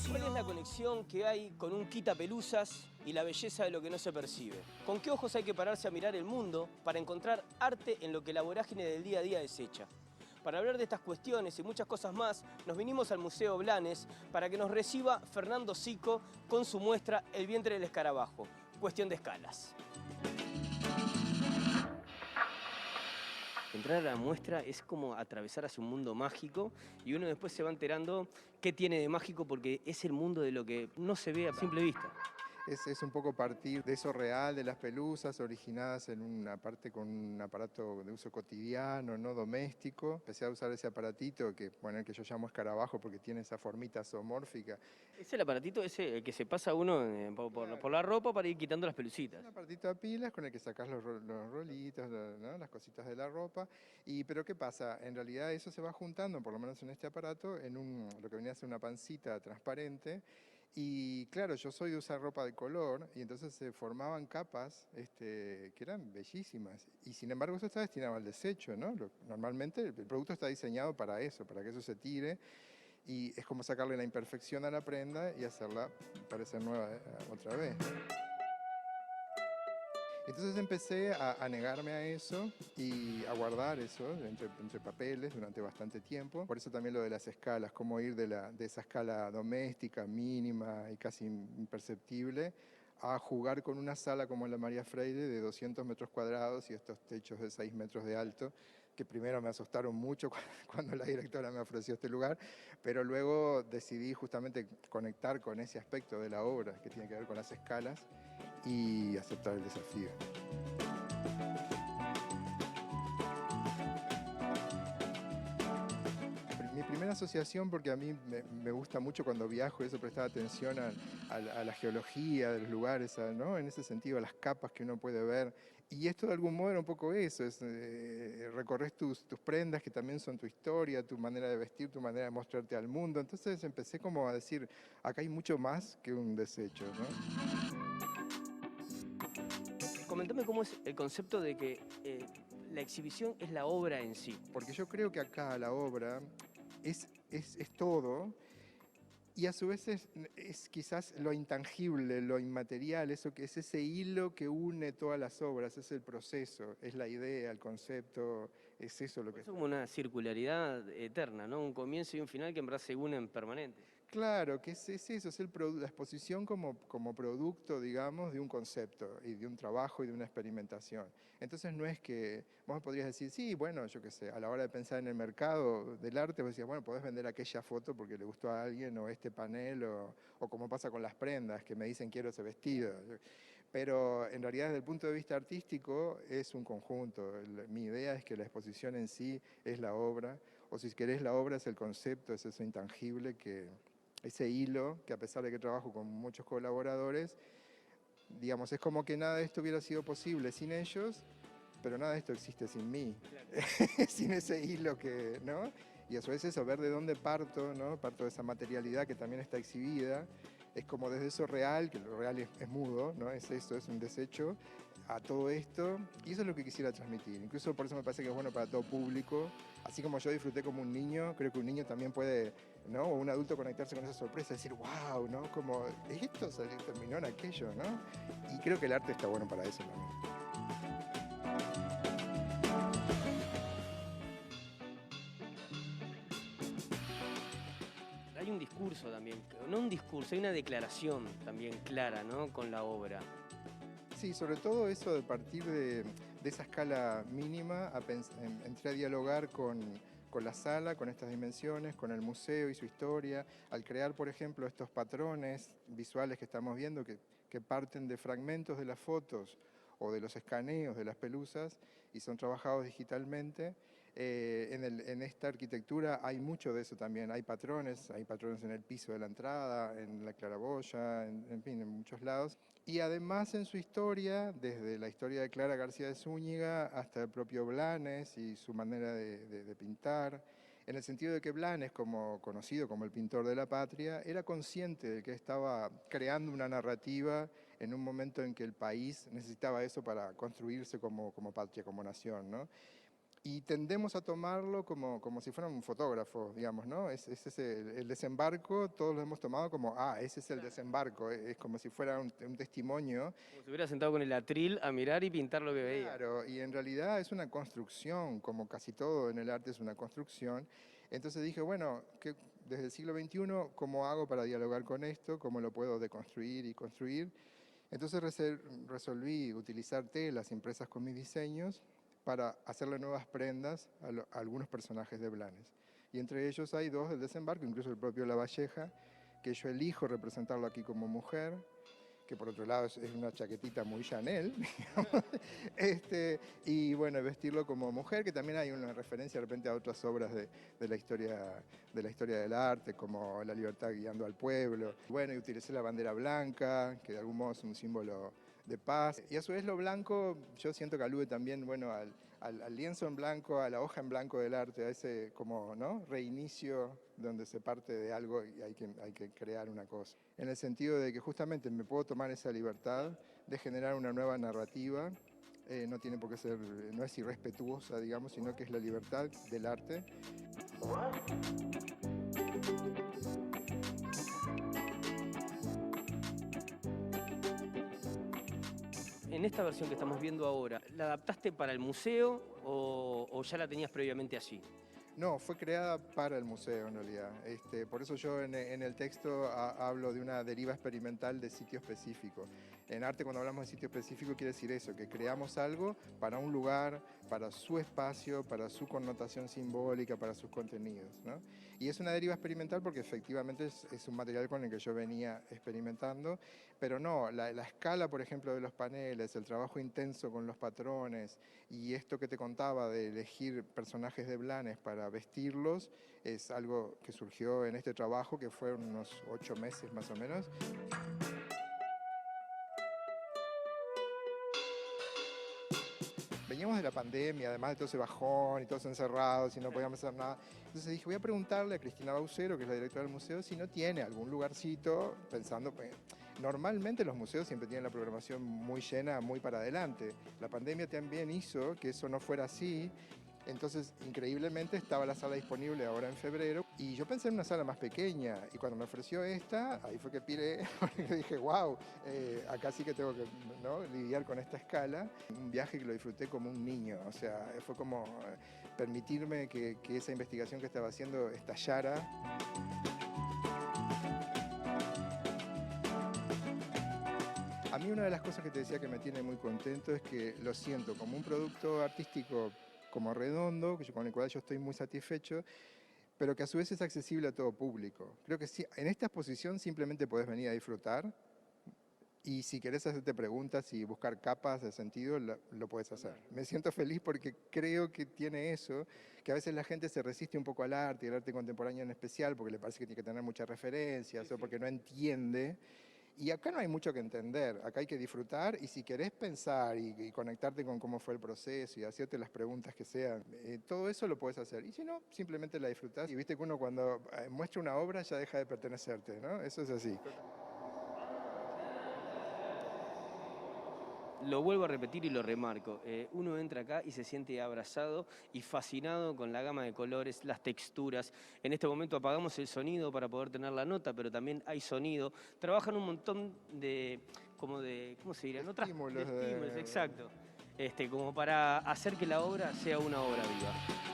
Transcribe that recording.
¿Cuál es la conexión que hay con un quitapelusas y la belleza de lo que no se percibe? ¿Con qué ojos hay que pararse a mirar el mundo para encontrar arte en lo que la vorágine del día a día desecha? Para hablar de estas cuestiones y muchas cosas más, nos vinimos al Museo Blanes para que nos reciba Fernando Sico con su muestra El vientre del escarabajo, cuestión de escalas. Entrar a la muestra es como atravesar hacia un mundo mágico y uno después se va enterando qué tiene de mágico porque es el mundo de lo que no se ve a simple vista. Es un poco partir de eso real, de las pelusas originadas en una parte con un aparato de uso cotidiano, no doméstico. Empecé a usar ese aparatito que, bueno, el que yo llamo escarabajo porque tiene esa formita zoomórfica. Es el aparatito ese el que se pasa uno por la ropa para ir quitando las pelucitas. Un aparatito a pilas con el que sacás los rolitos, ¿no? Las cositas de la ropa. Pero ¿qué pasa? En realidad eso se va juntando, por lo menos en este aparato, lo que venía a ser una pancita transparente. Y claro, yo soy de usar ropa de color y entonces se formaban capas que eran bellísimas. Y sin embargo eso está destinado al desecho, ¿no? Normalmente el producto está diseñado para eso, para que eso se tire. Y es como sacarle la imperfección a la prenda y hacerla parecer nueva otra vez. Entonces empecé a negarme a eso y a guardar eso entre papeles durante bastante tiempo. Por eso también lo de las escalas, cómo ir de esa escala doméstica, mínima y casi imperceptible, a jugar con una sala como la María Freire de 200 metros cuadrados y estos techos de 6 metros de alto, que primero me asustaron mucho cuando la directora me ofreció este lugar, pero luego decidí justamente conectar con ese aspecto de la obra que tiene que ver con las escalas y aceptar el desafío. Mi primera asociación, porque a mí me gusta mucho cuando viajo, eso prestar atención a la geología de los lugares, ¿no? En ese sentido, a las capas que uno puede ver. Y esto de algún modo era un poco eso, recorres tus prendas que también son tu historia, tu manera de vestir, tu manera de mostrarte al mundo. Entonces empecé como a decir, acá hay mucho más que un desecho, ¿no? Comentame cómo es el concepto de que la exhibición es la obra en sí. Porque yo creo que acá la obra es todo y a su vez es quizás lo intangible, lo inmaterial, eso que es ese hilo que une todas las obras, es el proceso, es la idea, el concepto, es eso lo Por que eso está. como una circularidad eterna, ¿no? Un comienzo y un final que en verdad se unen permanente. Claro, que es eso, es la exposición como producto, digamos, de un concepto y de un trabajo y de una experimentación. Entonces no es que vos me podrías decir, sí, bueno, yo qué sé, a la hora de pensar en el mercado del arte, vos decías, bueno, podés vender aquella foto porque le gustó a alguien, o este panel, o como pasa con las prendas, que me dicen quiero ese vestido. Pero en realidad desde el punto de vista artístico es un conjunto. Mi idea es que la exposición en sí es la obra, o si querés la obra es el concepto, es eso intangible ese hilo, que a pesar de que trabajo con muchos colaboradores, digamos, es como que nada de esto hubiera sido posible sin ellos, pero nada de esto existe sin mí, Claro. sin ese hilo que, ¿no? Y a su vez eso, ver de dónde parto, ¿no? Parto de esa materialidad que también está exhibida, es como desde eso real, que lo real es mudo, ¿no? Es eso, es un desecho, a todo esto, y eso es lo que quisiera transmitir. Incluso por eso me parece que es bueno para todo público. Así como yo disfruté como un niño, creo que un niño también puede, ¿no? O un adulto conectarse con esa sorpresa, decir, wow, ¿no? Como, esto terminó en aquello, ¿no? Y creo que el arte está bueno para eso también. Hay un discurso también, no un discurso, hay una declaración también clara, ¿no? Con la obra. Sí, sobre todo eso de partir de esa escala mínima, entré a dialogar con la sala, con estas dimensiones, con el museo y su historia, al crear, por ejemplo, estos patrones visuales que estamos viendo, que parten de fragmentos de las fotos o de los escaneos de las pelusas y son trabajados digitalmente. En esta arquitectura hay mucho de eso también, hay patrones en el piso de la entrada, en la claraboya, en fin, en muchos lados. Y además en su historia, desde la historia de Clara García de Zúñiga hasta el propio Blanes y su manera de pintar, en el sentido de que Blanes, como conocido como el pintor de la patria, era consciente de que estaba creando una narrativa en un momento en que el país necesitaba eso para construirse como patria, como nación, ¿no? Y tendemos a tomarlo como si fuera un fotógrafo, digamos, ¿no? Ese es el desembarco, todos lo hemos tomado como, ese es el desembarco, es como si fuera un testimonio. Como si hubiera sentado con el atril a mirar y pintar lo que veía. Claro, y en realidad es una construcción, como casi todo en el arte es una construcción. Entonces dije, bueno, desde el siglo XXI, ¿cómo hago para dialogar con esto? ¿Cómo lo puedo deconstruir y construir? Entonces resolví utilizar telas impresas con mis diseños para hacerle nuevas prendas a algunos personajes de Blanes. Y entre ellos hay dos del desembarco, incluso el propio Lavalleja, que yo elijo representarlo aquí como mujer, que por otro lado es una chaquetita muy Chanel, digamos. Y bueno, vestirlo como mujer, que también hay una referencia de repente a otras obras de la historia del arte, como La libertad guiando al pueblo. Bueno, y utilicé la bandera blanca, que de algún modo es un símbolo de paz. Y a su vez lo blanco, yo siento que alude también, bueno, al lienzo en blanco, a la hoja en blanco del arte, a ese como, ¿no?, reinicio donde se parte de algo y hay que crear una cosa. En el sentido de que justamente me puedo tomar esa libertad de generar una nueva narrativa, no tiene por qué ser, no es irrespetuosa, digamos, sino que es la libertad del arte. En esta versión que estamos viendo ahora, ¿la adaptaste para el museo o ya la tenías previamente allí? No, fue creada para el museo en realidad. Por eso yo en el texto hablo de una deriva experimental de sitio específico. En arte, cuando hablamos de sitio específico, quiere decir eso, que creamos algo para un lugar, para su espacio, para su connotación simbólica, para sus contenidos, ¿no? Y es una deriva experimental porque efectivamente es un material con el que yo venía experimentando, pero no, la escala, por ejemplo, de los paneles, el trabajo intenso con los patrones y esto que te contaba de elegir personajes de Blanes para vestirlos, es algo que surgió en este trabajo que fue unos 8 meses más o menos. Veníamos de la pandemia, además de todo ese bajón y todos encerrados y no podíamos hacer nada. Entonces dije, voy a preguntarle a Cristina Baucero, que es la directora del museo, si no tiene algún lugarcito, pensando, normalmente los museos siempre tienen la programación muy llena, muy para adelante. La pandemia también hizo que eso no fuera así. Entonces, increíblemente, estaba la sala disponible ahora en febrero y yo pensé en una sala más pequeña y cuando me ofreció esta, ahí fue que piré, porque dije, wow, acá sí que tengo que, ¿no?, lidiar con esta escala. Un viaje que lo disfruté como un niño, o sea, fue como permitirme que esa investigación que estaba haciendo estallara. A mí una de las cosas que te decía que me tiene muy contento es que lo siento como un producto artístico como redondo, con el cual yo estoy muy satisfecho, pero que a su vez es accesible a todo público. Creo que sí, en esta exposición simplemente podés venir a disfrutar y si querés hacerte preguntas y buscar capas de sentido, lo puedes hacer. Me siento feliz porque creo que tiene eso, que a veces la gente se resiste un poco al arte y al arte contemporáneo en especial porque le parece que tiene que tener muchas referencias o porque no entiende. Y acá no hay mucho que entender, acá hay que disfrutar y si querés pensar y conectarte con cómo fue el proceso y hacerte las preguntas que sean, todo eso lo puedes hacer. Y si no, simplemente la disfrutás. Y viste que uno cuando muestra una obra ya deja de pertenecerte, ¿no? Eso es así. Lo vuelvo a repetir y lo remarco. Uno entra acá y se siente abrazado y fascinado con la gama de colores, las texturas. En este momento apagamos el sonido para poder tener la nota, pero también hay sonido. Trabajan un montón ¿cómo se diría? Estímulos. De estímulos, exacto. Como para hacer que la obra sea una obra viva.